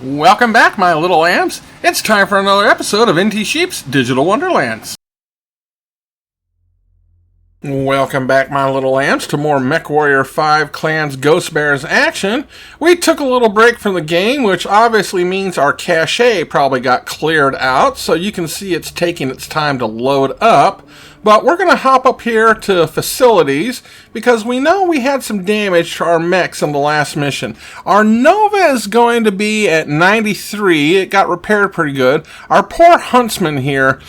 Welcome back, my little lambs. It's time for another episode of NT Sheep's Digital Wonderlands. Welcome back, my little lambs, to more MechWarrior 5 Clans Ghost Bears action. We took a little break from the game, which obviously means our cache probably got cleared out, so you can see it's taking its time to load up. But we're going to hop up here to facilities, because we know we had some damage to our mechs in the last mission. Our Nova is going to be at 93. It got repaired pretty good. Our poor Huntsman here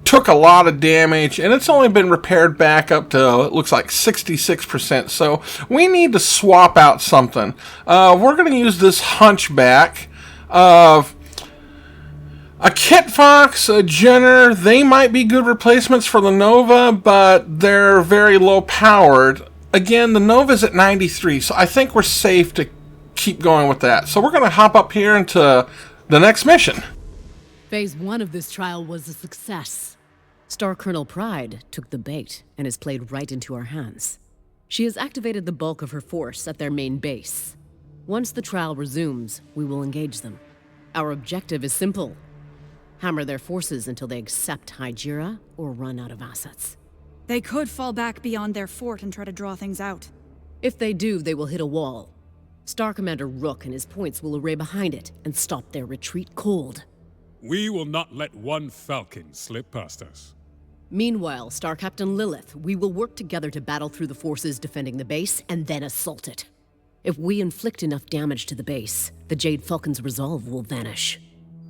took a lot of damage, and it's only been repaired back up to, it looks like 66%, so we need to swap out something. We're going to use this Hunchback. A Kit Fox, a Jenner, they might be good replacements for the Nova, but they're very low powered. Again, the Nova's at 93, so I think we're safe to keep going with that. So we're going to hop up here into the next mission. Phase 1 of this trial was a success. Star Colonel Pride took the bait and has played right into our hands. She has activated the bulk of her force at their main base. Once the trial resumes, we will engage them. Our objective is simple: hammer their forces until they accept Night Gyr or run out of assets. They could fall back beyond their fort and try to draw things out. If they do, they will hit a wall. Star Commander Rook and his points will array behind it and stop their retreat cold. We will not let one Falcon slip past us. Meanwhile, Star Captain Lilith, we will work together to battle through the forces defending the base and then assault it. If we inflict enough damage to the base, the Jade Falcon's resolve will vanish.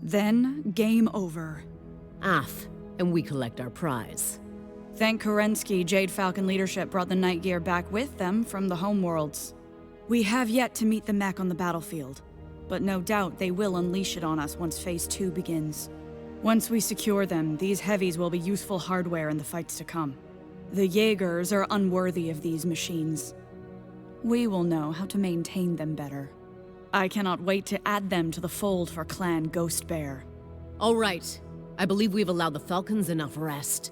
Then, game over. And we collect our prize. Thank Kerensky, Jade Falcon leadership brought the Night Gyr back with them from the homeworlds. We have yet to meet the mech on the battlefield, but no doubt they will unleash it on us once Phase 2 begins. Once we secure them, these heavies will be useful hardware in the fights to come. The Jaegers are unworthy of these machines. We will know how to maintain them better. I cannot wait to add them to the fold for Clan Ghost Bear. All right. I believe we've allowed the Falcons enough rest.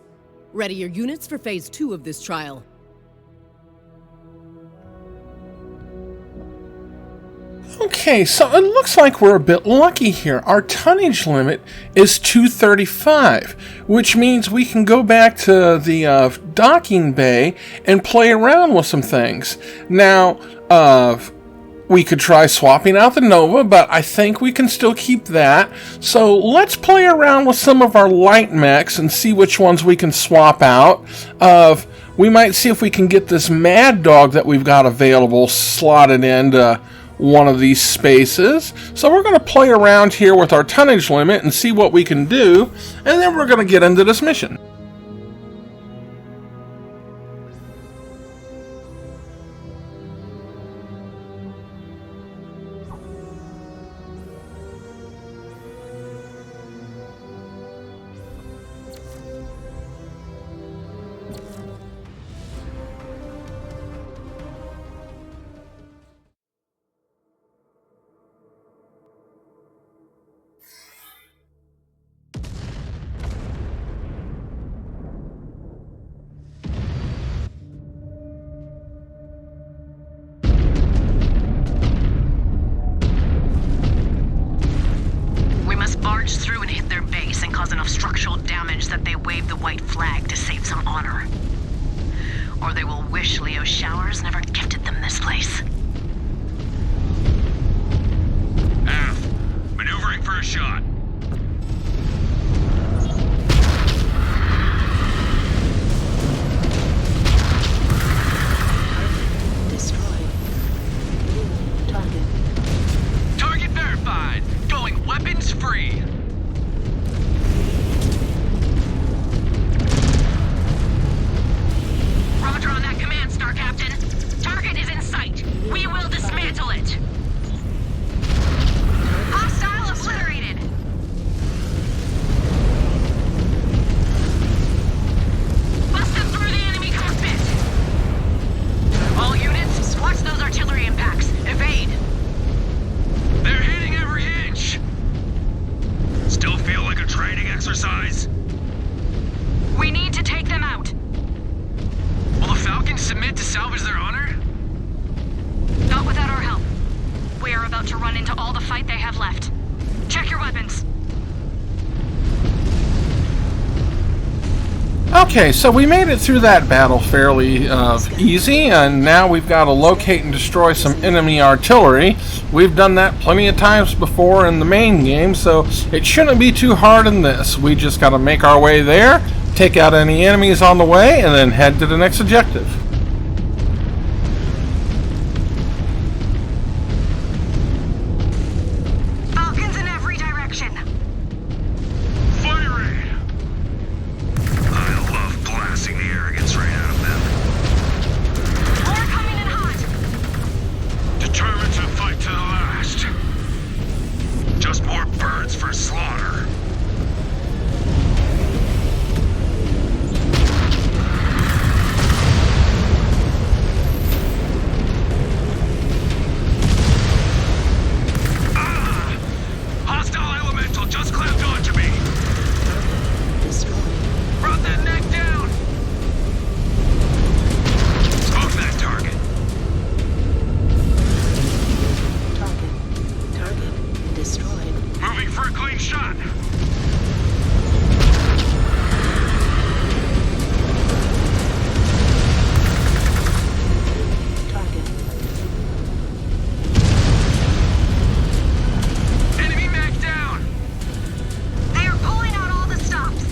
Ready your units for Phase 2 of this trial. Okay, so it looks like we're a bit lucky here. Our tonnage limit is 235, which means we can go back to the docking bay and play around with some things. Now, we could try swapping out the Nova, but I think we can still keep that. So let's play around with some of our light mechs and see which ones we can swap out. We might see if we can get this Mad Dog that we've got available slotted into one of these spaces. So we're going to play around here with our tonnage limit and see what we can do, and then we're going to get into this mission. Barge through and hit their base and cause enough structural damage that they wave the white flag to save some honor. Or they will wish Leo's showers never gifted them this place. Maneuvering for a shot. Destroyed. New target. Target verified. Going weapons free. Roger on that command, Star Captain. Target is in sight. We will dismantle it. Hostile obliterated. your weapons. Okay, so we made it through that battle fairly easy, and now we've got to locate and destroy some enemy artillery. We've done that plenty of times before in the main game, so it shouldn't be too hard in this. We just got to make our way there, take out any enemies on the way, and then head to the next objective. Falcons in every direction. Firing! I love blasting the arrogance right out of them. More coming in hot. Determined to fight to the last. Just more birds for slaughter. Hostile elemental just clamped onto me. Brought that neck down. Smoke that target. Target destroyed. Moving for a clean shot. Target. Enemy mag down. They are pulling out all the stops.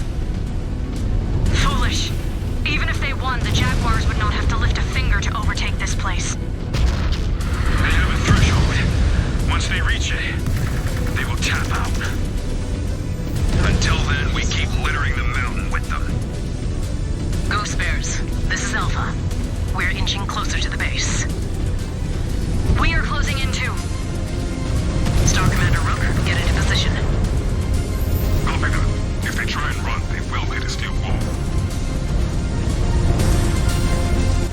Foolish. Even if they won, the Jaguars would not have to lift a finger to overtake this place. They have a threshold. Once they reach it, they will tap out. Until then, we keep littering the mountain with them. Ghost Bears, this is Alpha. We're inching closer to the base. We are closing in too. Star Commander Rook, get into position. Copy that. If they try and run, they will hit a steel wall.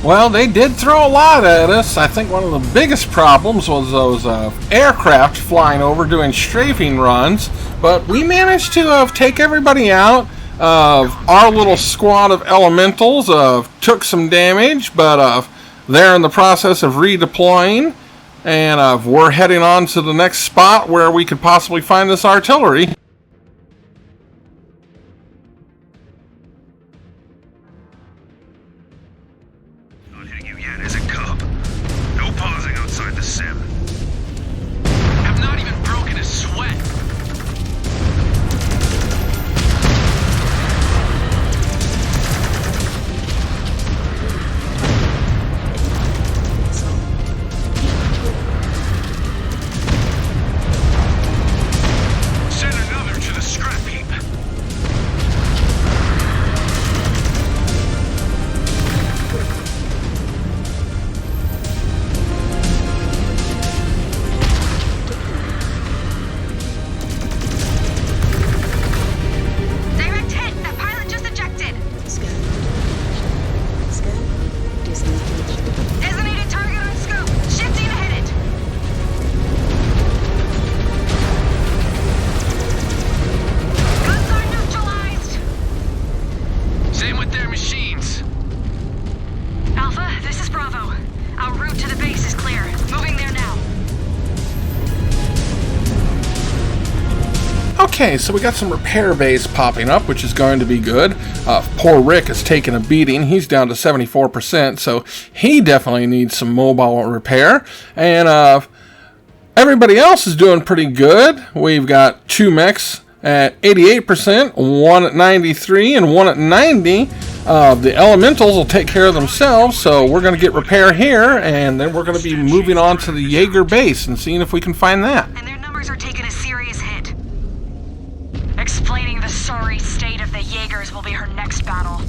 Well, they did throw a lot at us. I think one of the biggest problems was those aircraft flying over doing strafing runs, but we managed to take everybody out. Our little squad of elementals took some damage, but they're in the process of redeploying, and we're heading on to the next spot where we could possibly find this artillery. Not hitting you yet, is it, Cub? No pausing outside the sim. Have not even broken a sweat. Send another to the scrap heap. Direct hit! That pilot just ejected! Scan. Scan. Disengage. Designated target on scope! Shifting to hit it! Guns are neutralized! Same with their machines. Alpha, this is Bravo. Our route to the base is clear. Moving there now. Okay, so we got some repair bays popping up, which is going to be good. Poor Rick has taken a beating. He's down to 74%, so he definitely needs some mobile repair. And everybody else is doing pretty good. We've got 2 mechs at 88%, 1 at 93, and 1 at 90. The elementals will take care of themselves, so we're going to get repair here, and then we're going to be moving on to the Jaeger base and seeing if we can find that. And their numbers are taking a serious hit. Explaining the sorry state of the Jaegers will be her next battle.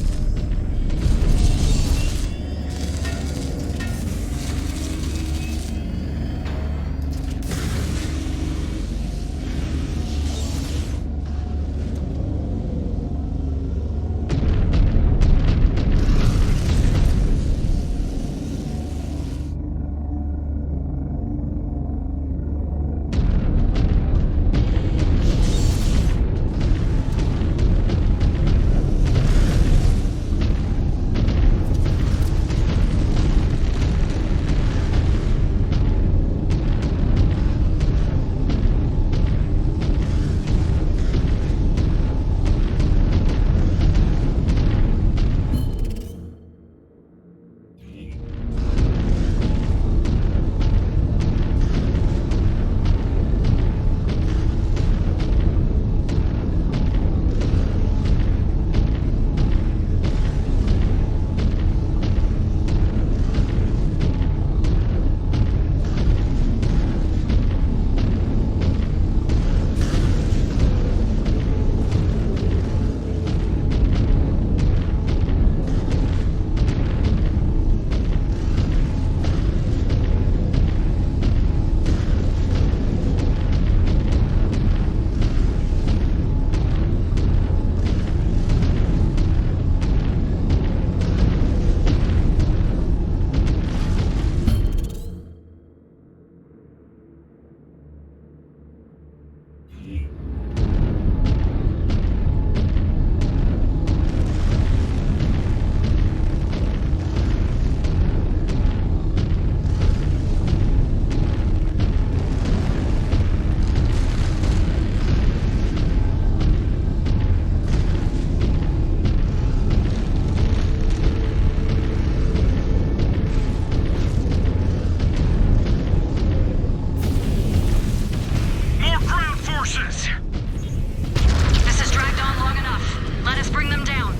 forces! This has dragged on long enough. Let us bring them down.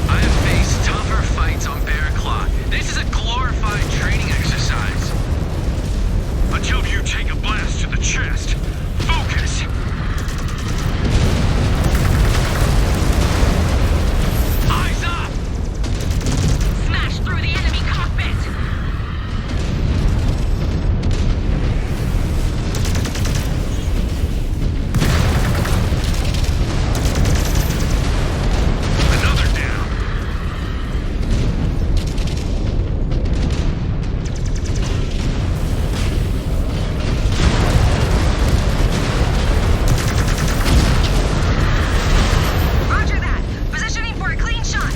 I have faced tougher fights on Bear Claw. This is a glorified training exercise. Until you take a blast to the chest. Focus! Eyes up! Smash through the enemy cockpit! Another down. Roger that! Positioning for a clean shot!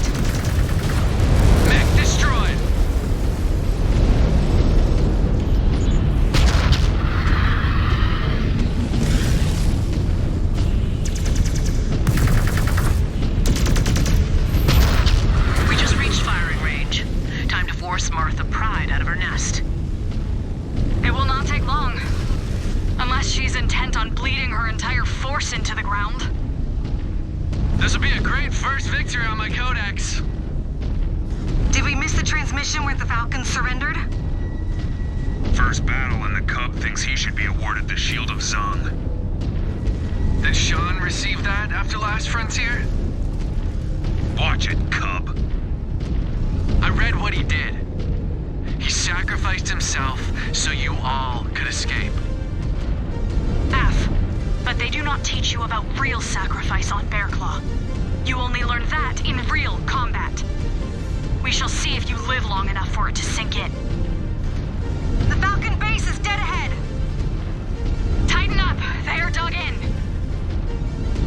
Mech destroyed. We just reached firing range. Time to force Martha Pride out of her nest. It will not take long. Unless she's intent on bleeding her entire force into the ground. This will be a great first victory on my codex. Did we miss the transmission where the Falcons surrendered? First battle and the Cub thinks he should be awarded the Shield of Zung. Did Sean receive that after Last Frontier? Watch it, Cub. I read what he did. He sacrificed himself so you all could escape. F. But they do not teach you about real sacrifice on Bearclaw. You only learn that in real combat. We shall see if you live long enough for it to sink in. The Falcon base is dead ahead! Tighten up! They are dug in!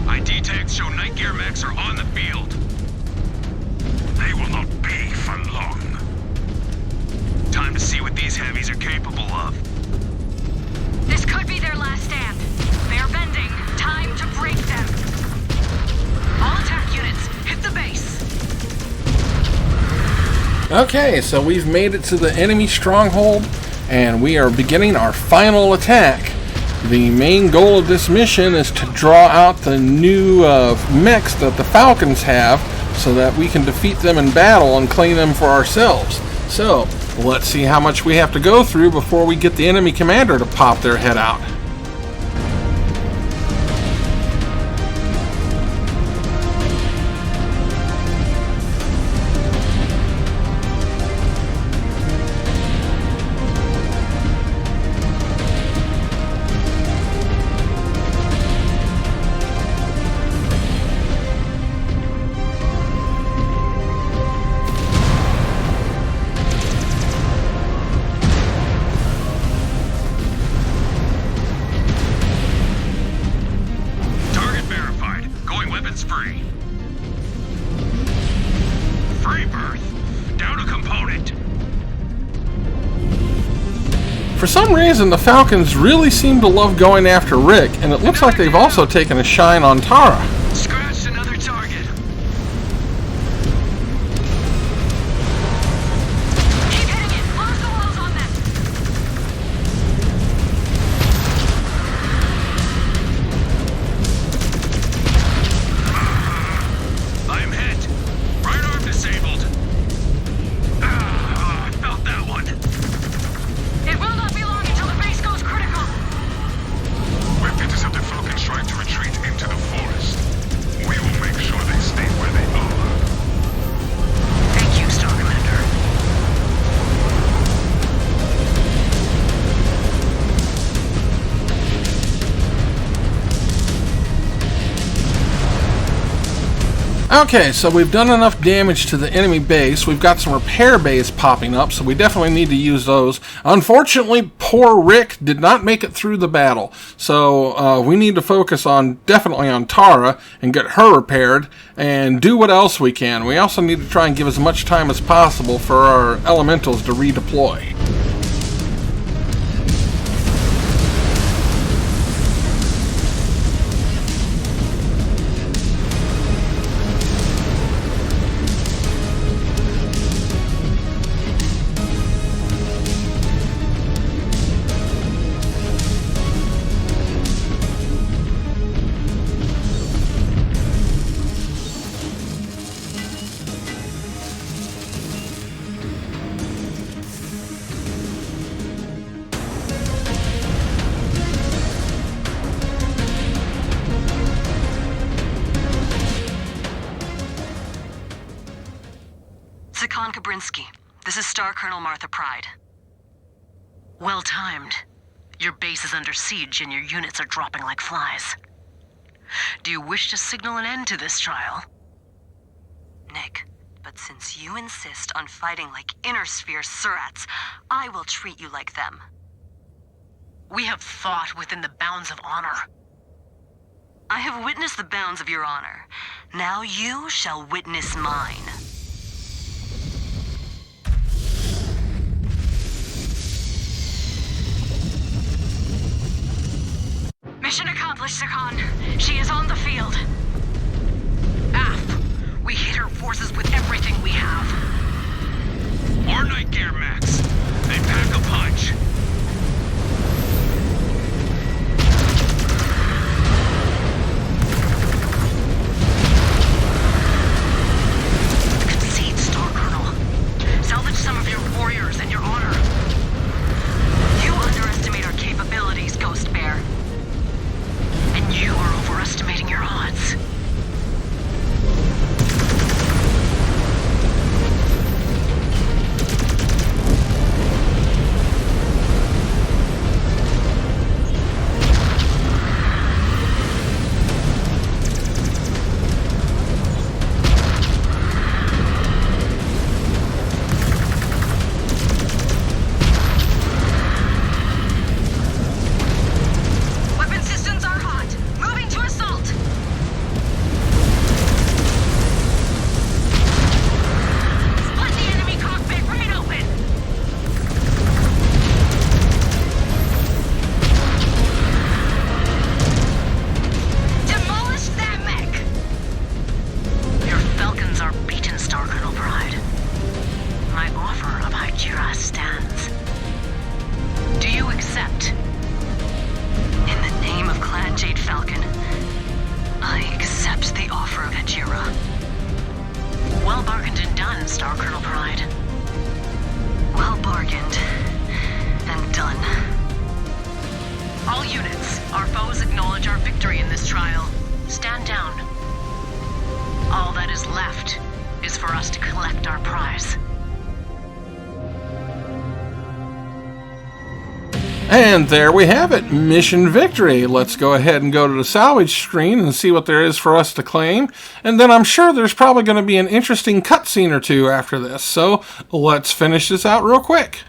ID tags show Night Gyr mechs are on the field. They will not be for long. Time to see what these heavies are capable of. This could be their last stand. They are bending. Time to break them. All attack units, hit the base! Okay, so we've made it to the enemy stronghold, and we are beginning our final attack. The main goal of this mission is to draw out the new mechs that the Falcons have, so that we can defeat them in battle and claim them for ourselves. So, let's see how much we have to go through before we get the enemy commander to pop their head out. Target verified. Going weapons free. Free berth. Down a component. For some reason, the Falcons really seem to love going after Rick, and it looks like they've also taken a shine on Tara. Scratched another target. Keep hitting it! Close the walls on them! I'm hit. Right arm disabled. I felt that one. It will not be long until the base goes critical! We've intercepted Falcons trying to retreat into the forest. We will make sure they stay where they are. Thank you, Star Commander. Okay, so we've done enough damage to the enemy base. We've got some repair bays popping up, so we definitely need to use those. Unfortunately, poor Rick did not make it through the battle, so we need to focus definitely on Tara and get her repaired and do what else we can. We also need to try and give as much time as possible for our elementals to redeploy. Brinsky. This is Star Colonel Martha Pride. Well timed. Your base is under siege and your units are dropping like flies. Do you wish to signal an end to this trial? Nick, but since you insist on fighting like Inner Sphere Surats, I will treat you like them. We have fought within the bounds of honor. I have witnessed the bounds of your honor. Now you shall witness mine. Mission accomplished, Sakan. She is on the field. Af, we hit her forces with everything we have. More Night Gyr mechs. They pack a punch. Concede, Star Colonel. Salvage some of your warriors and your honor. You underestimate our capabilities, Ghost Bear. And you are overestimating your odds. Weapon systems are hot. Moving to assault. Split the enemy cockpit right open. Demolish that mech. Your Falcons are beaten, Star Colonel Pride. My offer of Night Gyr stands. Do you accept? In the name of Clan Jade Falcon, I accept the offer of Hajira. Well bargained and done, Star Colonel Pride. Well bargained and done. All units, our foes acknowledge our victory in this trial. Stand down. All that is left is for us to collect our prize. And there we have it, mission victory. Let's go ahead and go to the salvage screen and see what there is for us to claim. And then I'm sure there's probably going to be an interesting cutscene or two after this. So let's finish this out real quick.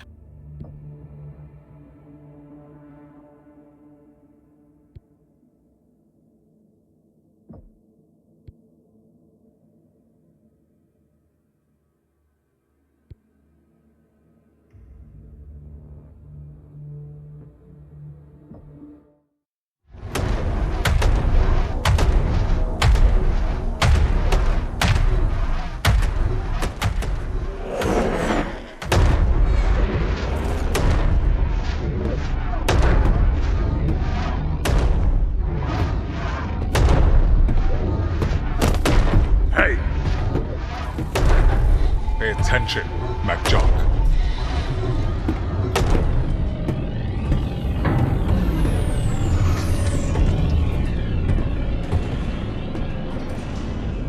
Hey! Pay attention, MacJock.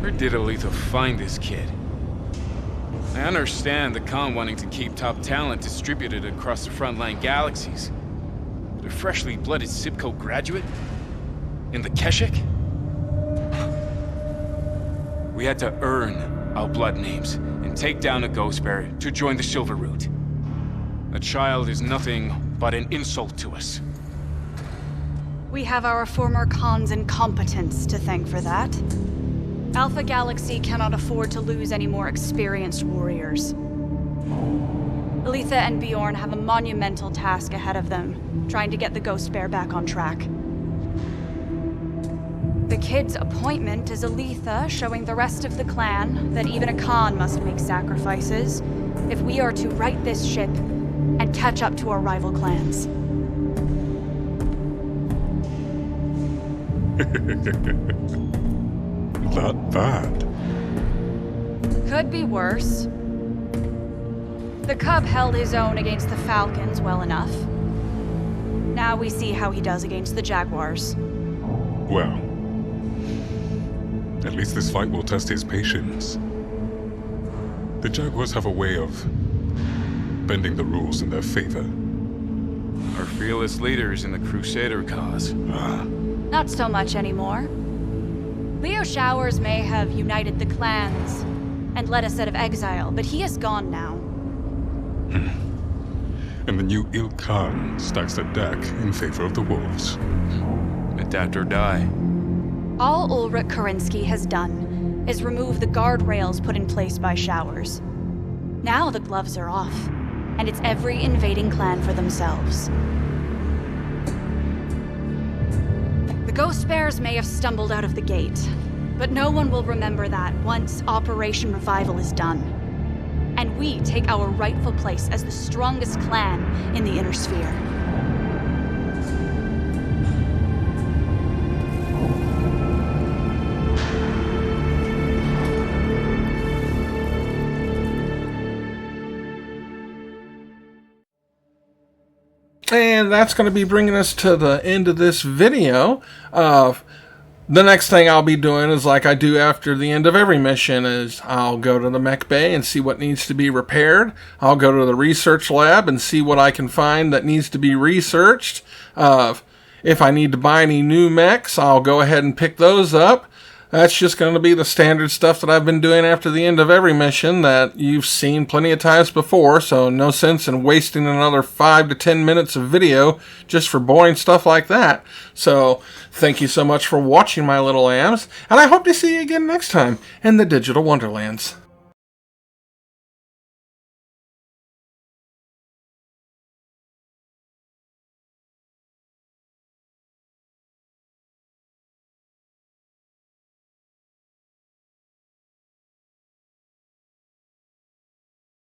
Where did Aletha find this kid? I understand the Khan wanting to keep top talent distributed across the frontline galaxies. But a freshly blooded Sibco graduate? In the Keshik? We had to earn our blood names and take down a Ghost Bear to join the Silver Root. A child is nothing but an insult to us. We have our former Khan's incompetence to thank for that. Alpha Galaxy cannot afford to lose any more experienced warriors. Aletha and Bjorn have a monumental task ahead of them, trying to get the Ghost Bear back on track. The kid's appointment is Aletha showing the rest of the clan that even a Khan must make sacrifices if we are to right this ship and catch up to our rival clans. Not bad. Could be worse. The Cub held his own against the Falcons well enough. Now we see how he does against the Jaguars. Well, at least this fight will test his patience. The Jaguars have a way of bending the rules in their favor. Our fearless leaders in the Crusader cause. Not so much anymore. Leo Showers may have united the clans and led us out of exile, but he is gone now. And the new Il Khan stacks the deck in favor of the wolves. Adapt or die. All Ulrich Karinsky has done is remove the guardrails put in place by Showers. Now the gloves are off, and it's every invading clan for themselves. The Ghost Bears may have stumbled out of the gate, but no one will remember that once Operation Revival is done. And we take our rightful place as the strongest clan in the Inner Sphere. And that's going to be bringing us to the end of this video. The next thing I'll be doing is like I do after the end of every mission is I'll go to the mech bay and see what needs to be repaired. I'll go to the research lab and see what I can find that needs to be researched. If I need to buy any new mechs, I'll go ahead and pick those up. That's just going to be the standard stuff that I've been doing after the end of every mission that you've seen plenty of times before, so no sense in wasting another 5 to 10 minutes of video just for boring stuff like that. So, thank you so much for watching, my little lambs, and I hope to see you again next time in the Digital Wonderlands.